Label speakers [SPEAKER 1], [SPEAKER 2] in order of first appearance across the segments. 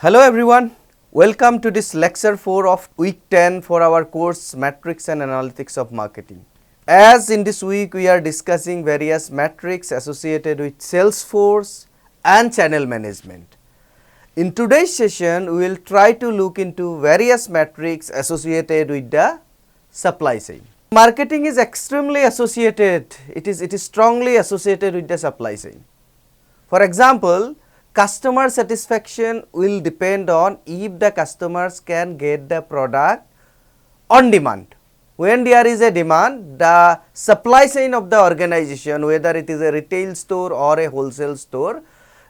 [SPEAKER 1] Hello everyone, welcome to this lecture 4 of week 10 for our course Metrics and Analytics of Marketing. As in this week we are discussing various metrics associated with Salesforce and channel management. In today's session we will try to look into various metrics associated with the supply chain. Marketing is extremely associated, it is strongly associated with the supply chain. For example, customer satisfaction will depend on if the customers can get the product on demand. When there is a demand, the supply chain of the organization, whether it is a retail store or a wholesale store,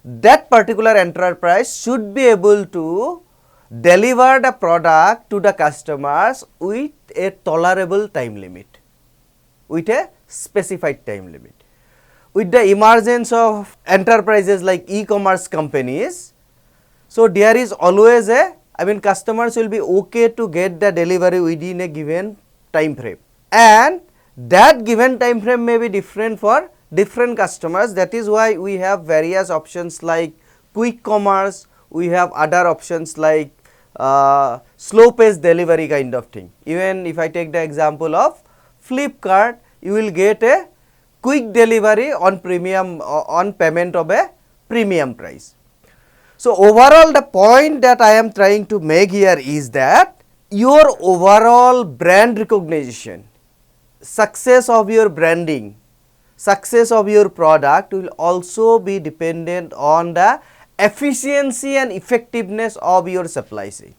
[SPEAKER 1] that particular enterprise should be able to deliver the product to the customers with a tolerable time limit, with a specified time limit. With the emergence of enterprises like e-commerce companies, so there is always customers will be okay to get the delivery within a given time frame, and that given time frame may be different for different customers. That is why we have various options like quick commerce, we have other options like slow pace delivery kind of thing. Even if I take the example of Flipkart, you will get a quick delivery on premium on payment of a premium price. So overall the point that I am trying to make here is that your overall brand recognition, success of your branding, success of your product will also be dependent on the efficiency and effectiveness of your supply chain,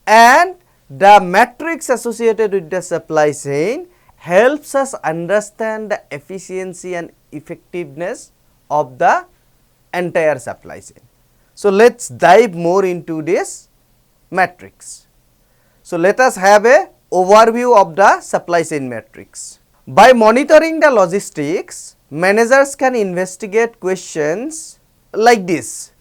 [SPEAKER 1] and the metrics associated with the supply chain helps us understand the efficiency and effectiveness of the entire supply chain. So let us dive more into this metrics. So let us have a overview of the supply chain metrics. By monitoring the logistics, managers can investigate questions like this.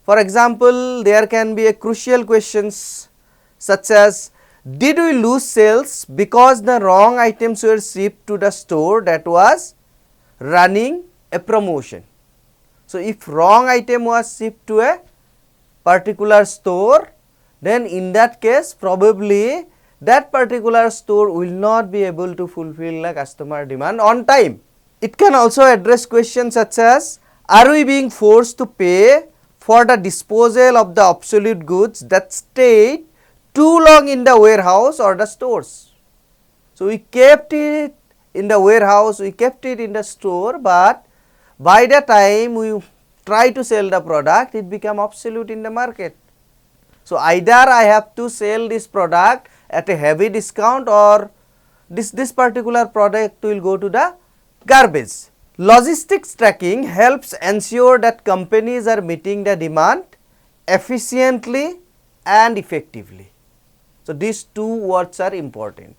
[SPEAKER 1] For example, there can be a crucial questions such as, did we lose sales because the wrong items were shipped to the store that was running a promotion? So if wrong item was shipped to a particular store, then in that case probably that particular store will not be able to fulfill the customer demand on time. It can also address questions such as, are we being forced to pay for the disposal of the obsolete goods that stayed too long in the warehouse or the stores? So we kept it in the warehouse, we kept it in the store, but by the time we try to sell the product, it became obsolete in the market. So either I have to sell this product at a heavy discount, or this particular product will go to the garbage. Logistics tracking helps ensure that companies are meeting the demand efficiently and effectively. So these two words are important.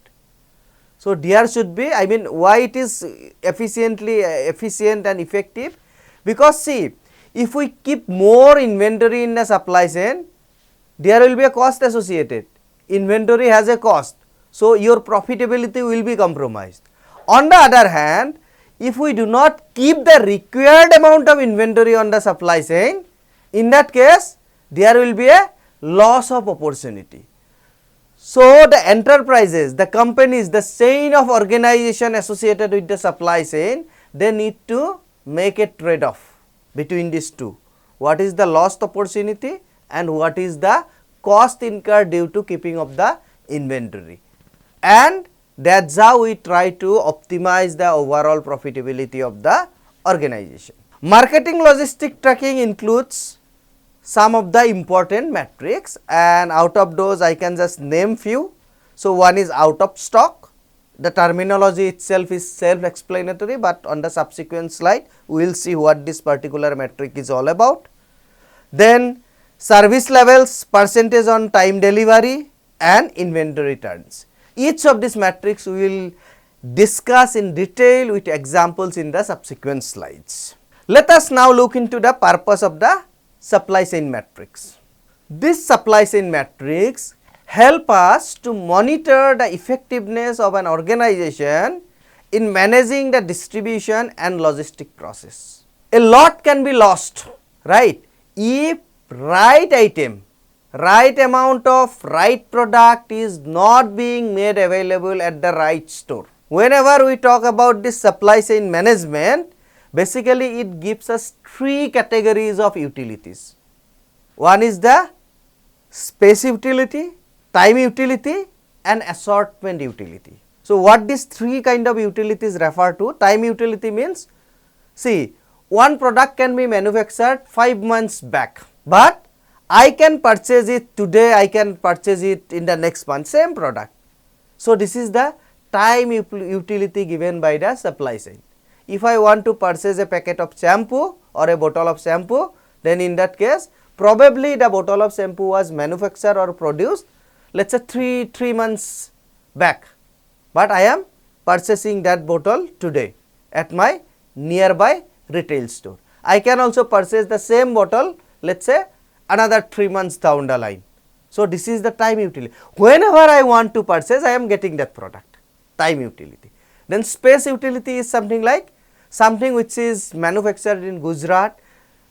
[SPEAKER 1] So there should be, why it is efficient and effective? Because see, if we keep more inventory in the supply chain, there will be a cost associated. Inventory has a cost, so your profitability will be compromised. On the other hand, if we do not keep the required amount of inventory on the supply chain, in that case there will be a loss of opportunity. So the enterprises, the companies, the chain of organization associated with the supply chain, they need to make a trade-off between these two. What is the lost opportunity and what is the cost incurred due to keeping of the inventory, and that is how we try to optimize the overall profitability of the organization. Marketing logistic tracking includes some of the important metrics, and out of those I can just name few. So one is out of stock. The terminology itself is self-explanatory, but on the subsequent slide we will see what this particular metric is all about. Then service levels, percentage on time delivery, and inventory turns. Each of these metrics we will discuss in detail with examples in the subsequent slides. Let us now look into the purpose of the supply chain metrics. This supply chain metrics help us to monitor the effectiveness of an organization in managing the distribution and logistic process. A lot can be lost, right, if right item, right amount of right product is not being made available at the right store. Whenever we talk about this supply chain management, basically it gives us three categories of utilities. One is the space utility, time utility and assortment utility. So, what these three kind of utilities refer to? Time utility means, see, one product can be manufactured 5 months back, but I can purchase it today, I can purchase it in the next month, same product. So, this is the time utility given by the supply chain. If I want to purchase a packet of shampoo or a bottle of shampoo, then in that case probably the bottle of shampoo was manufactured or produced, let us say 3 months back, but I am purchasing that bottle today at my nearby retail store. I can also purchase the same bottle, let us say another 3 months down the line. So, this is the time utility. Whenever I want to purchase, I am getting that product, time utility. Then space utility is something like something which is manufactured in Gujarat.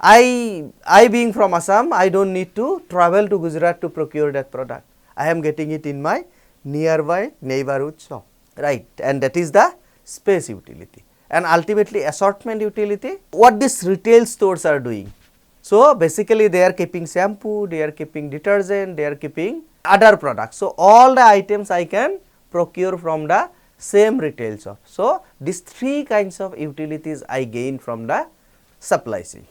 [SPEAKER 1] I being from Assam, I do not need to travel to Gujarat to procure that product. I am getting it in my nearby neighborhood shop, right, and that is the space utility. And ultimately assortment utility, what these retail stores are doing. So, basically they are keeping shampoo, they are keeping detergent, they are keeping other products. So, all the items I can procure from the same retail shop. So, these three kinds of utilities I gain from the supply chain.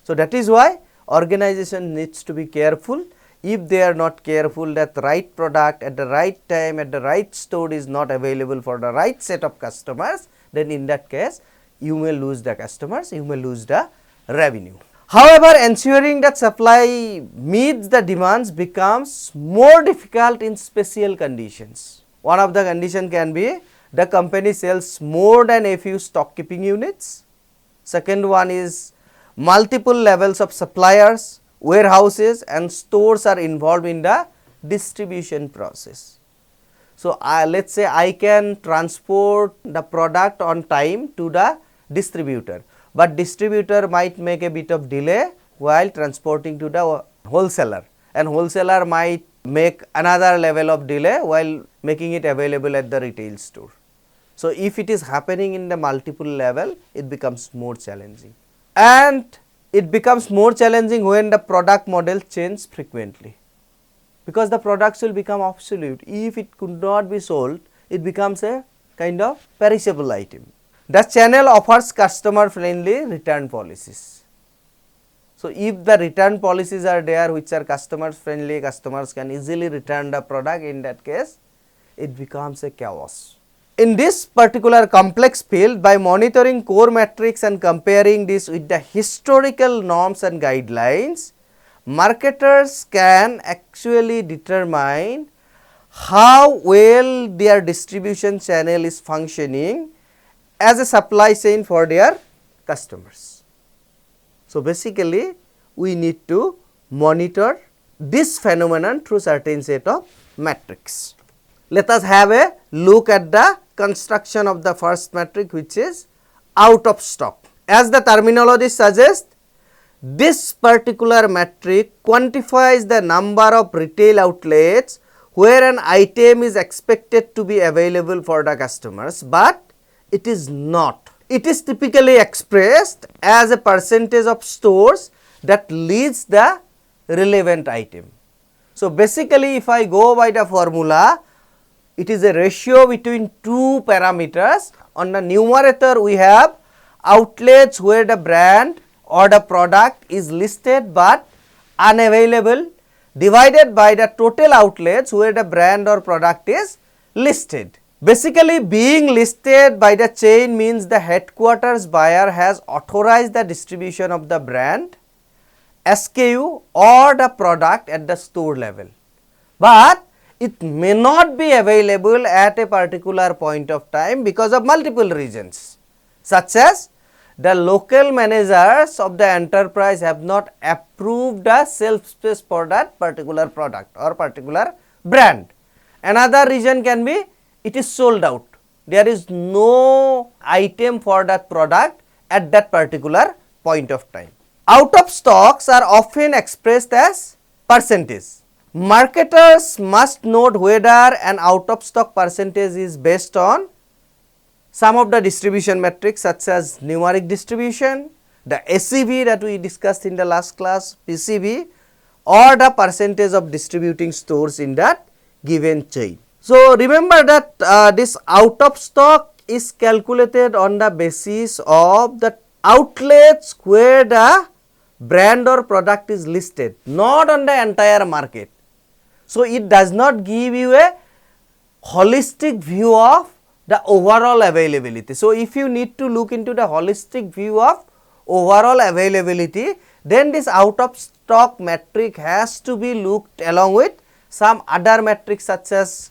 [SPEAKER 1] So, that is why organization needs to be careful. If they are not careful, that right product at the right time at the right store is not available for the right set of customers, then in that case you may lose the customers, you may lose the revenue. However, ensuring that supply meets the demands becomes more difficult in special conditions. One of the condition can be the company sells more than a few stock keeping units. Second one is multiple levels of suppliers, warehouses and stores are involved in the distribution process. So, let us say I can transport the product on time to the distributor, but distributor might make a bit of delay while transporting to the wholesaler, and wholesaler might make another level of delay while making it available at the retail store. So, if it is happening in the multiple level, it becomes more challenging, and it becomes more challenging when the product model changes frequently, because the products will become obsolete. If it could not be sold, it becomes a kind of perishable item. The channel offers customer friendly return policies. So, if the return policies are there which are customer friendly, customers can easily return the product, in that case it becomes a chaos. In this particular complex field, by monitoring core metrics and comparing this with the historical norms and guidelines, marketers can actually determine how well their distribution channel is functioning as a supply chain for their customers. So, basically we need to monitor this phenomenon through certain set of metrics. Let us have a look at the construction of the first metric, which is out of stock. As the terminology suggests, this particular metric quantifies the number of retail outlets where an item is expected to be available for the customers, but it is not. It is typically expressed as a percentage of stores that leads the relevant item. So, basically if I go by the formula, it is a ratio between two parameters. On the numerator we have outlets where the brand or the product is listed but unavailable, divided by the total outlets where the brand or product is listed. Basically, being listed by the chain means the headquarters buyer has authorized the distribution of the brand, SKU or the product at the store level, but it may not be available at a particular point of time because of multiple reasons, such as the local managers of the enterprise have not approved the shelf space for that particular product or particular brand. Another reason can be it is sold out. There is no item for that product at that particular point of time. Out of stocks are often expressed as percentage. Marketers must note whether an out of stock percentage is based on some of the distribution metrics such as numeric distribution, the SCV that we discussed in the last class, PCV, or the percentage of distributing stores in that given chain. So, remember that this out of stock is calculated on the basis of the outlets where the brand or product is listed, not on the entire market. So, it does not give you a holistic view of the overall availability. So, if you need to look into the holistic view of overall availability, then this out of stock metric has to be looked along with some other metrics such as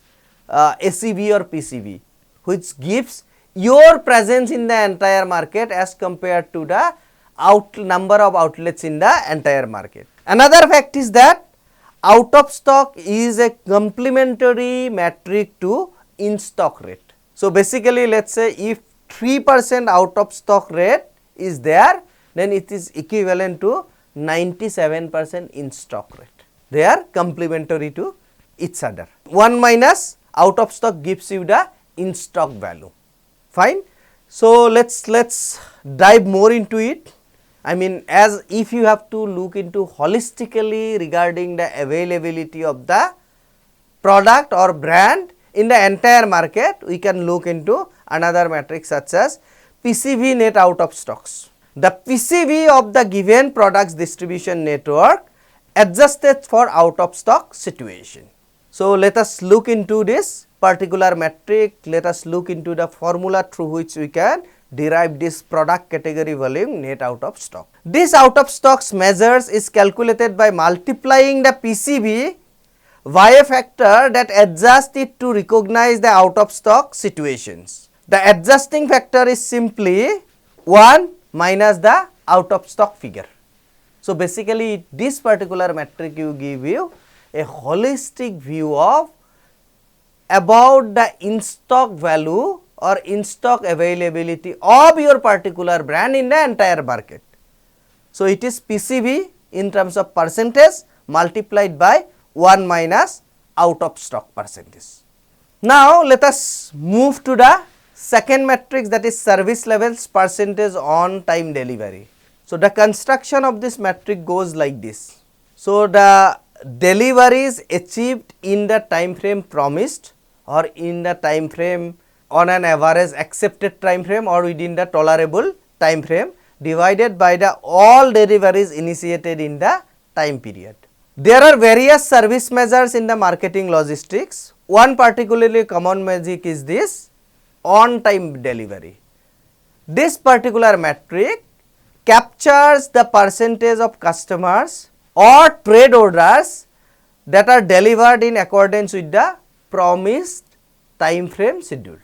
[SPEAKER 1] SCV or PCV, which gives your presence in the entire market as compared to the number of outlets in the entire market. Another fact is that out of stock is a complementary metric to in stock rate. So, basically let us say if 3% out of stock rate is there, then it is equivalent to 97% in stock rate. They are complementary to each other. 1 minus out of stock gives you the in stock value. Fine. So, let's dive more into it. I mean, as if you have to look into holistically regarding the availability of the product or brand in the entire market, we can look into another metric such as PCV net out of stocks. The PCV of the given products distribution network adjusted for out of stock situation. So, let us look into this particular metric, let us look into the formula through which we can derive this product category volume net out of stock. This out of stocks measures is calculated by multiplying the PCV by a factor that adjusts it to recognize the out of stock situations. The adjusting factor is simply 1 minus the out of stock figure. So, basically this particular metric will give you a holistic view of about the in stock value or in stock availability of your particular brand in the entire market. So, it is PCV in terms of percentage multiplied by 1 minus out of stock percentage. Now, let us move to the second matrix, that is service levels percentage on time delivery. So, the construction of this metric goes like this. So, the deliveries achieved in the time frame promised or in the time frame on an average accepted time frame or within the tolerable time frame divided by the all deliveries initiated in the time period. There are various service measures in the marketing logistics. One particularly common metric is this on time delivery. This particular metric captures the percentage of customers or trade orders that are delivered in accordance with the promised time frame scheduled.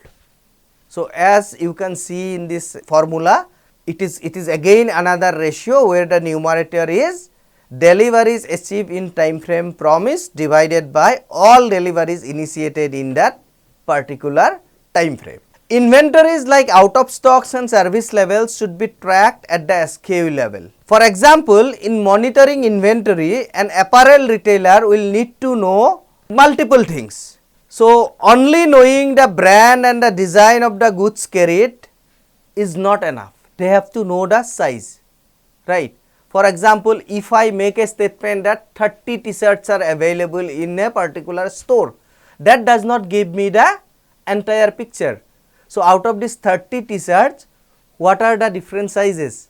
[SPEAKER 1] So, as you can see in this formula, it is again another ratio where the numerator is deliveries achieved in time frame promised divided by all deliveries initiated in that particular time frame. Inventories like out of stocks and service levels should be tracked at the SKU level. For example, in monitoring inventory, an apparel retailer will need to know multiple things. So, only knowing the brand and the design of the goods carried is not enough. They have to know the size, right. For example, if I make a statement that 30 t-shirts are available in a particular store, that does not give me the entire picture. So, out of this 30 t-shirts, what are the different sizes,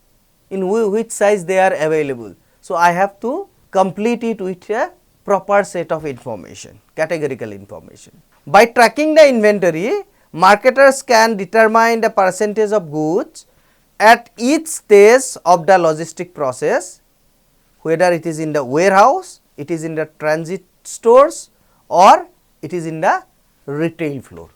[SPEAKER 1] in which size they are available. So, I have to complete it with a proper set of information, categorical information. By tracking the inventory, marketers can determine the percentage of goods at each stage of the logistic process, whether it is in the warehouse, it is in the transit stores or it is in the retail floor.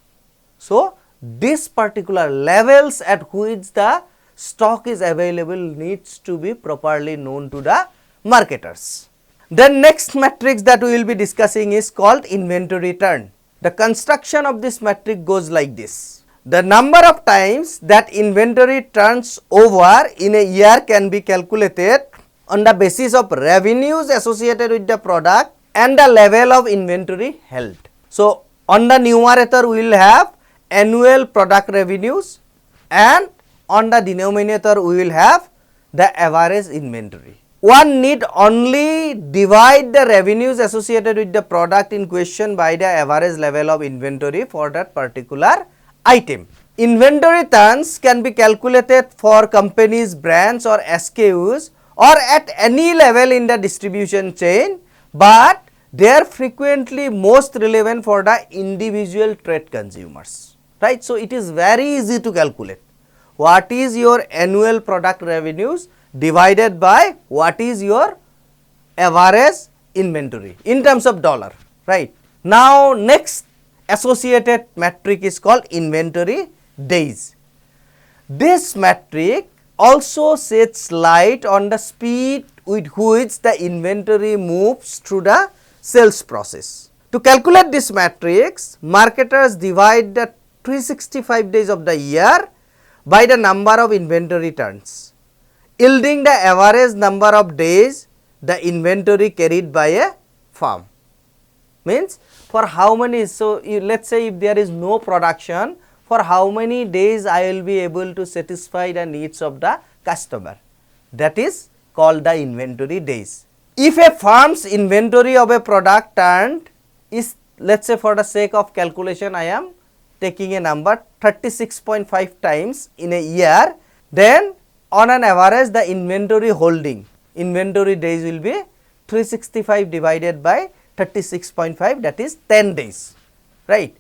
[SPEAKER 1] So, this particular levels at which the stock is available needs to be properly known to the marketers. The next matrix that we will be discussing is called inventory turn. The construction of this matrix goes like this. The number of times that inventory turns over in a year can be calculated on the basis of revenues associated with the product and the level of inventory held. So, on the numerator we will have annual product revenues and on the denominator we will have the average inventory. One need only divide the revenues associated with the product in question by the average level of inventory for that particular item. Inventory turns can be calculated for companies, brands or SKUs or at any level in the distribution chain, but they are frequently most relevant for the individual trade consumers, right. So, it is very easy to calculate what is your annual product revenues divided by what is your average inventory in terms of dollar, right. Now, next associated metric is called inventory days. This metric also sheds light on the speed with which the inventory moves through the sales process. To calculate this matrix, marketers divide the 365 days of the year by the number of inventory turns, yielding the average number of days the inventory carried by a firm. Means for how many, so let us say if there is no production, for how many days I will be able to satisfy the needs of the customer, that is called the inventory days. If a firm's inventory of a product turned is, let us say for the sake of calculation I am taking a number 36.5 times in a year, then on an average the inventory holding, inventory days will be 365 divided by 36.5, that is 10 days, right.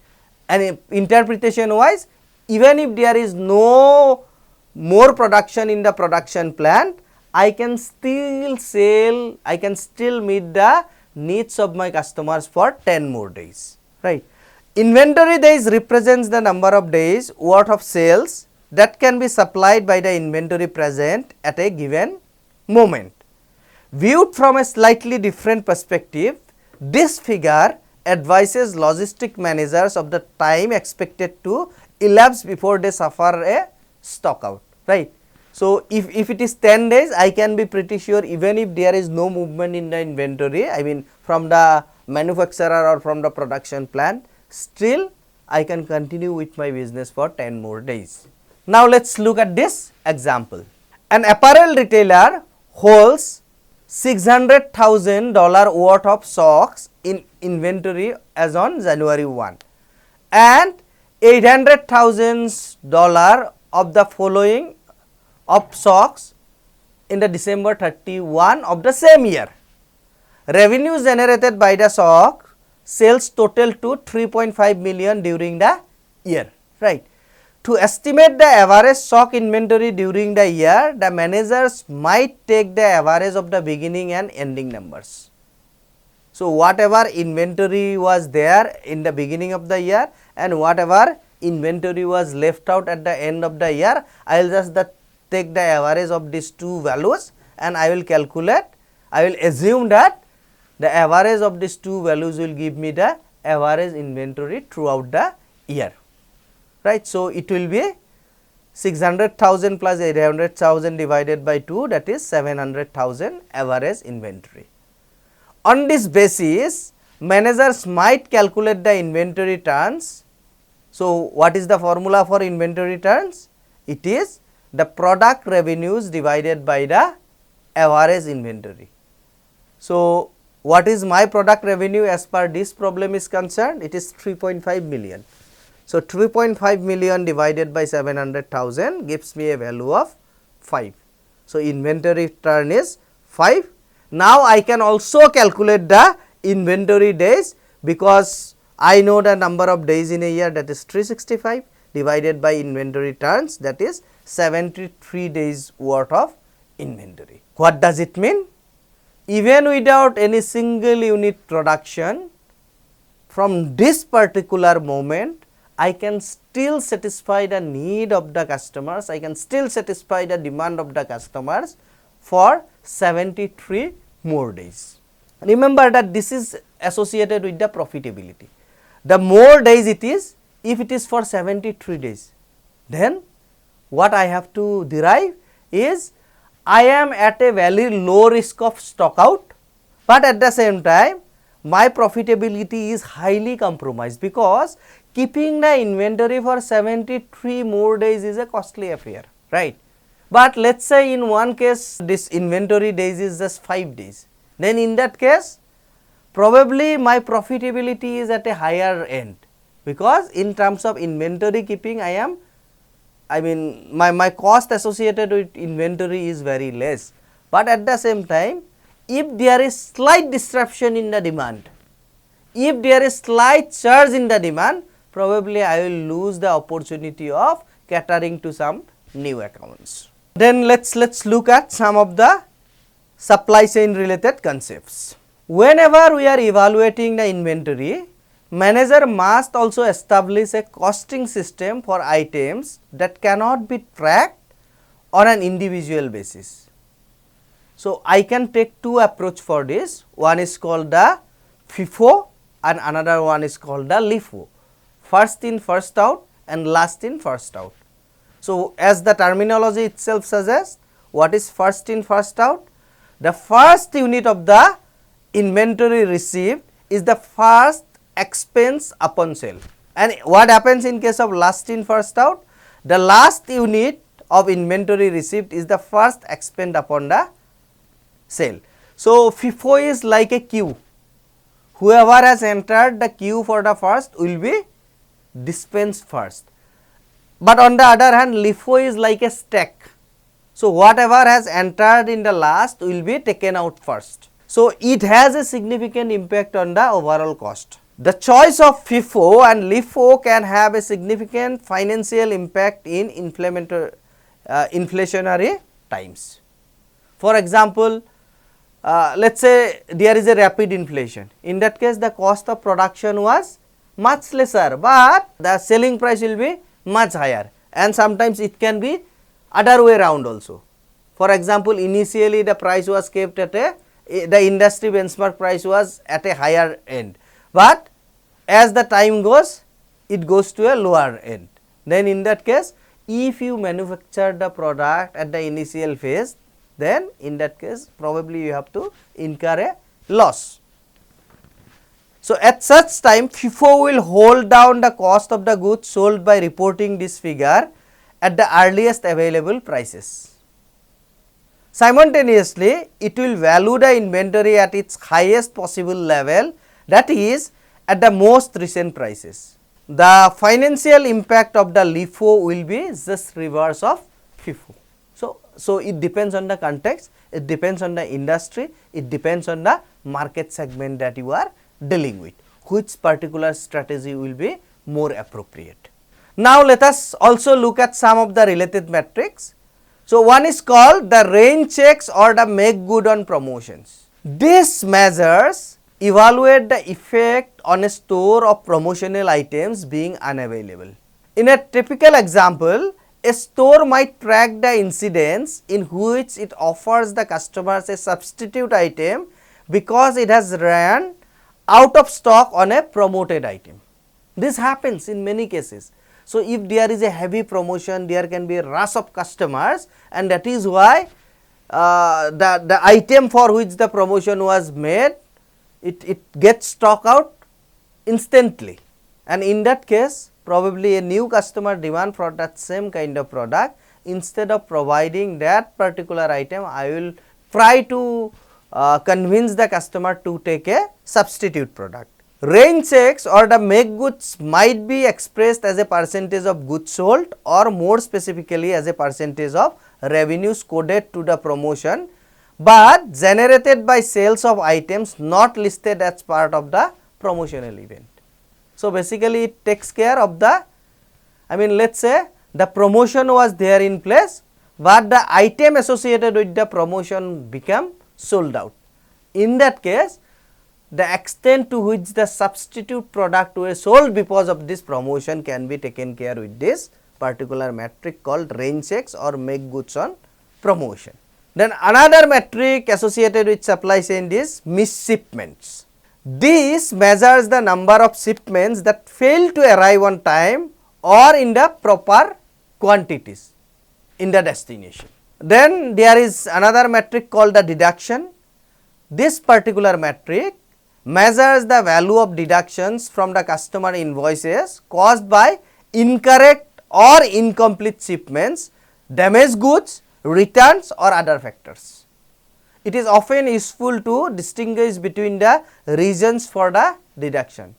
[SPEAKER 1] And interpretation wise, even if there is no more production in the production plant, I can still sell, I can still meet the needs of my customers for 10 more days, right. Inventory days represents the number of days worth of sales that can be supplied by the inventory present at a given moment. Viewed from a slightly different perspective, this figure advises logistic managers of the time expected to elapse before they suffer a stock out, right. So, if it is 10 days, I can be pretty sure even if there is no movement in the inventory, I mean from the manufacturer or from the production plant, still I can continue with my business for 10 more days. Now, let us look at this example. An apparel retailer holds $600,000 worth of socks in inventory as on January 1 and $800,000 of the following of socks in the December 31 of the same year. Revenues generated by the sock sales total to 3.5 million during the year, right. To estimate the average stock inventory during the year, the managers might take the average of the beginning and ending numbers. So, whatever inventory was there in the beginning of the year and whatever inventory was left out at the end of the year, I will just take the average of these two values and I will calculate, I will assume that the average of these two values will give me the average inventory throughout the year, right. So, it will be 600,000 plus 800,000 divided by 2, that is 700,000 average inventory. On this basis, managers might calculate the inventory turns. So, what is the formula for inventory turns? It is the product revenues divided by the average inventory. So, what is my product revenue as per this problem is concerned? It is 3.5 million. So, 3.5 million divided by 700,000 gives me a value of 5. So, inventory turn is 5. Now, I can also calculate the inventory days because I know the number of days in a year, that is 365 divided by inventory turns, that is 73 days worth of inventory. What does it mean? Even without any single unit production, from this particular moment, I can still satisfy the need of the customers, I can still satisfy the demand of the customers for 73 more days. Remember that this is associated with the profitability. The more days it is, if it is for 73 days, then what I have to derive is I am at a very low risk of stock out, but at the same time my profitability is highly compromised, because keeping the inventory for 73 more days is a costly affair, right. But let us say in one case this inventory days is just 5 days, then in that case probably my profitability is at a higher end, because in terms of inventory keeping my cost associated with inventory is very less. But at the same time, if there is slight disruption in the demand, if there is slight surge in the demand, probably I will lose the opportunity of catering to some new accounts. Then let's look at some of the supply chain related concepts. Whenever we are evaluating the inventory, manager must also establish a costing system for items that cannot be tracked on an individual basis. So, I can take two approach for this. One is called the FIFO and another one is called the LIFO. First in, first out and last in, first out. So, as the terminology itself suggests, what is first in, first out? The first unit of the inventory received is the first expense upon sale. And what happens in case of last in, first out? The last unit of inventory received is the first expense upon the sale. So, FIFO is like a queue. Whoever has entered the queue for the first will be dispensed first. But on the other hand, LIFO is like a stack. So, whatever has entered in the last will be taken out first. So, it has a significant impact on the overall cost. The choice of FIFO and LIFO can have a significant financial impact in inflationary times. For example, let us say there is a rapid inflation. In that case, the cost of production was much lesser, but the selling price will be much higher, and sometimes it can be other way around also. For example, initially the price was kept at the industry benchmark price was at a higher end, but as the time goes, it goes to a lower end. Then in that case, if you manufacture the product at the initial phase, then in that case probably you have to incur a loss. So, at such time FIFO will hold down the cost of the goods sold by reporting this figure at the earliest available prices. Simultaneously, it will value the inventory at its highest possible level, that is at the most recent prices. The financial impact of the LIFO will be just reverse of FIFO. So, it depends on the context, it depends on the industry, it depends on the market segment that you are dealing with, which particular strategy will be more appropriate. Now, let us also look at some of the related metrics. So, one is called the range checks or the make good on promotions. These measures evaluate the effect on a store of promotional items being unavailable. In a typical example, a store might track the incidents in which it offers the customers a substitute item because it has ran out of stock on a promoted item. This happens in many cases. So, if there is a heavy promotion, there can be a rush of customers, and that is why the item for which the promotion was made, it gets stock out instantly, and in that case probably a new customer demand for that same kind of product. Instead of providing that particular item, I will try to convince the customer to take a substitute product. Range checks or the make goods might be expressed as a percentage of goods sold, or more specifically as a percentage of revenues coded to the promotion, but generated by sales of items not listed as part of the promotional event. So, basically it takes care of the, let us say the promotion was there in place, but the item associated with the promotion became sold out. In that case, the extent to which the substitute product was sold because of this promotion can be taken care with this particular metric called range checks or make goods on promotion. Then another metric associated with supply chain is missed shipments. This measures the number of shipments that fail to arrive on time or in the proper quantities in the destination. Then there is another metric called the deduction. This particular metric measures the value of deductions from the customer invoices caused by incorrect or incomplete shipments, damaged goods, returns or other factors. It is often useful to distinguish between the reasons for the deduction,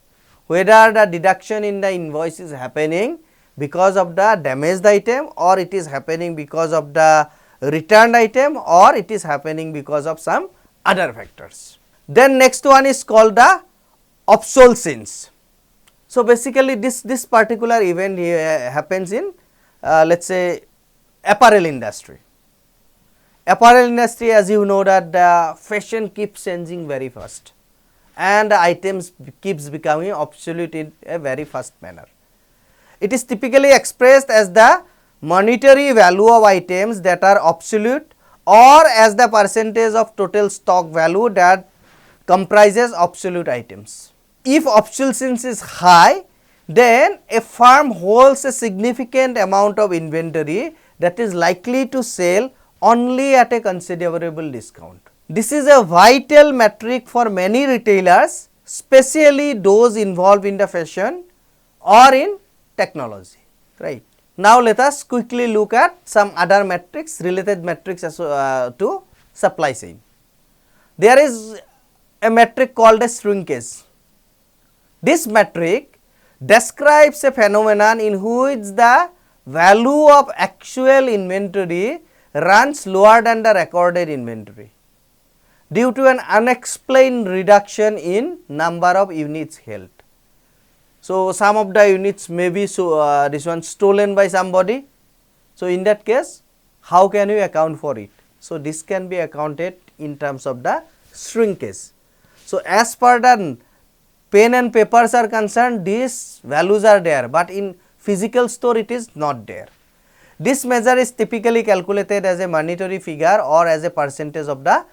[SPEAKER 1] whether the deduction in the invoice is happening because of the damaged item or it is happening because of the returned item or it is happening because of some other factors. Then next one is called the obsolescence. So basically this particular event happens in let us say apparel industry. Apparel industry, as you know, that the fashion keeps changing very fast and the items keeps becoming obsolete in a very fast manner. It is typically expressed as the monetary value of items that are obsolete or as the percentage of total stock value that comprises obsolete items. If obsolescence is high, then a firm holds a significant amount of inventory that is likely to sell only at a considerable discount. This is a vital metric for many retailers, especially those involved in the fashion or in technology, right. Now, let us quickly look at some other metrics, related metrics to supply chain. There is a metric called as shrinkage. This metric describes a phenomenon in which the value of actual inventory runs lower than the recorded inventory due to an unexplained reduction in number of units held. So, some of the units may be this one stolen by somebody. So, in that case, how can you account for it? So, this can be accounted in terms of the shrinkage. So, as per the pen and papers are concerned, these values are there, but in physical store it is not there. This measure is typically calculated as a monetary figure or as a percentage of the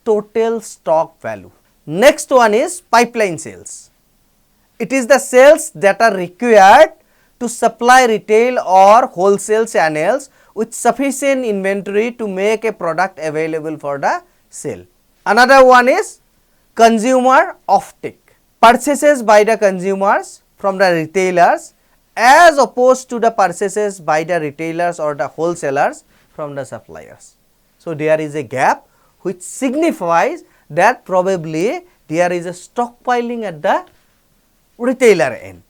[SPEAKER 1] total stock value. Next one is pipeline sales. It is the sales that are required to supply retail or wholesale channels with sufficient inventory to make a product available for the sale. Another one is consumer offtake, purchases by the consumers from the retailers as opposed to the purchases by the retailers or the wholesalers from the suppliers. So, there is a gap which signifies that probably there is a stockpiling at the retailer end.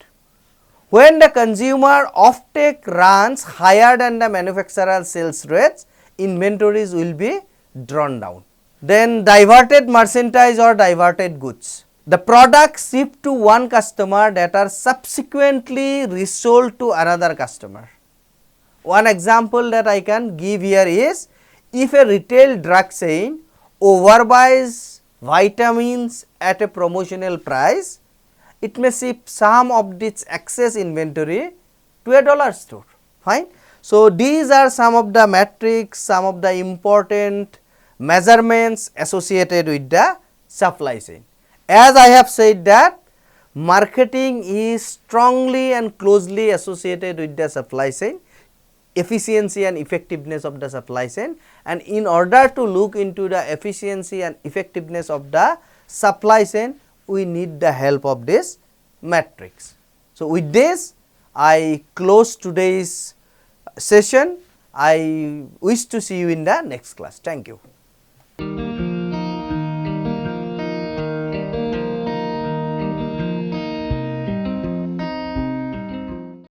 [SPEAKER 1] When the consumer offtake runs higher than the manufacturer sales rates, inventories will be drawn down. Then diverted merchandise or diverted goods. The products shipped to one customer that are subsequently resold to another customer. One example that I can give here is, if a retail drug chain overbuys vitamins at a promotional price, it may ship some of its excess inventory to a dollar store, fine. So, these are some of the metrics, some of the important measurements associated with the supply chain. As I have said that marketing is strongly and closely associated with the supply chain, efficiency and effectiveness of the supply chain, and in order to look into the efficiency and effectiveness of the supply chain, we need the help of this matrix. So, with this I close today's session. I wish to see you in the next class. Thank you.